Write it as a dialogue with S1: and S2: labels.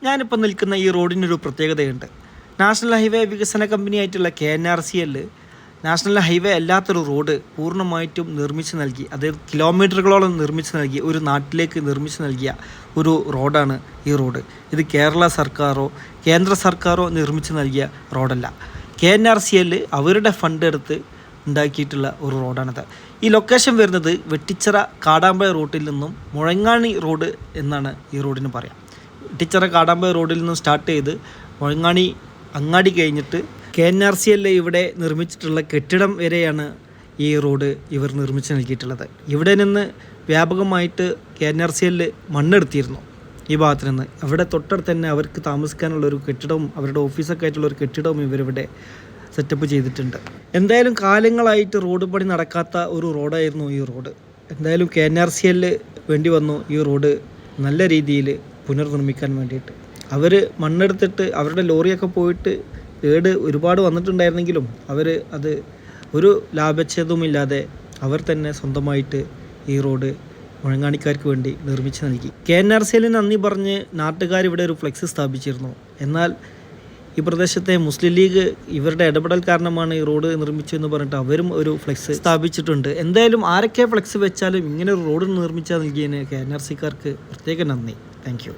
S1: ഞാനിപ്പോൾ നിൽക്കുന്ന ഈ റോഡിനൊരു പ്രത്യേകതയുണ്ട്. നാഷണൽ ഹൈവേ വികസന കമ്പനിയായിട്ടുള്ള KNRCL നാഷണൽ ഹൈവേ അല്ലാത്തൊരു റോഡ് പൂർണ്ണമായിട്ടും നിർമ്മിച്ച് നൽകി, അതായത് കിലോമീറ്ററുകളോളം നിർമ്മിച്ച് നൽകി ഒരു നാട്ടിലേക്ക് നിർമ്മിച്ച് നൽകിയ ഒരു റോഡാണ് ഈ റോഡ്. ഇത് കേരള സർക്കാരോ കേന്ദ്ര സർക്കാരോ നിർമ്മിച്ച് നൽകിയ റോഡല്ല. KNRCL അവരുടെ ഫണ്ട് എടുത്ത് ഉണ്ടാക്കിയിട്ടുള്ള ഒരു റോഡാണിത്. ഈ ലൊക്കേഷൻ വരുന്നത് വെട്ടിച്ചിറ കാടാമ്പഴ റൂട്ടിൽ നിന്നും മുഴങ്ങാണി റോഡ് എന്നാണ് ഈ റോഡിന് പറയാം. വെട്ടിച്ചിറ കാടാമ്പഴ റോഡിൽ നിന്നും സ്റ്റാർട്ട് ചെയ്ത് മുഴങ്ങാണി അങ്ങാടി കഴിഞ്ഞിട്ട് KNRCL ഇവിടെ നിർമ്മിച്ചിട്ടുള്ള കെട്ടിടം വരെയാണ് ഈ റോഡ് ഇവർ നിർമ്മിച്ച് നൽകിയിട്ടുള്ളത്. ഇവിടെ നിന്ന് വ്യാപകമായിട്ട് KNRCL മണ്ണെടുത്തിരുന്നു ഈ ഭാഗത്ത് നിന്ന്. അവിടെ തൊട്ടടുത്ത് തന്നെ അവർക്ക് താമസിക്കാനുള്ളൊരു കെട്ടിടവും അവരുടെ ഓഫീസൊക്കെ ആയിട്ടുള്ളൊരു കെട്ടിടവും ഇവരിവിടെ സെറ്റപ്പ് ചെയ്തിട്ടുണ്ട്. എന്തായാലും കാലങ്ങളായിട്ട് റോഡ് പണി നടക്കാത്ത ഒരു റോഡായിരുന്നു ഈ റോഡ്. എന്തായാലും KNRCL വേണ്ടി വന്നു ഈ റോഡ് നല്ല രീതിയിൽ പുനർനിർമ്മിക്കാൻ വേണ്ടിയിട്ട്. അവർ മണ്ണെടുത്തിട്ട് അവരുടെ ലോറിയൊക്കെ പോയിട്ട് കേട് ഒരുപാട് വന്നിട്ടുണ്ടായിരുന്നെങ്കിലും അവർ അത് ഒരു ലാഭച്ഛേദവുമില്ലാതെ അവർ തന്നെ സ്വന്തമായിട്ട് ഈ റോഡ് മുഴങ്ങാണിക്കാർക്ക് വേണ്ടി നിർമ്മിച്ച് നൽകി. KNRCL നന്ദി പറഞ്ഞ് നാട്ടുകാരിവിടെ ഒരു ഫ്ലെക്സ് സ്ഥാപിച്ചിരുന്നു. എന്നാൽ ഈ പ്രദേശത്തെ മുസ്ലിം ലീഗ് ഇവരുടെ ഇടപെടൽ കാരണമാണ് ഈ റോഡ് നിർമ്മിച്ചു എന്ന് പറഞ്ഞിട്ട് അവരും ഒരു ഫ്ലെക്സ് സ്ഥാപിച്ചിട്ടുണ്ട്. എന്തായാലും ആരൊക്കെ ഫ്ലെക്സ് വെച്ചാലും ഇങ്ങനെ ഒരു റോഡ് നിർമ്മിച്ചാൽ നൽകിയതിന് KNRCക്കാർക്ക് പ്രത്യേക നന്ദി. Thank you.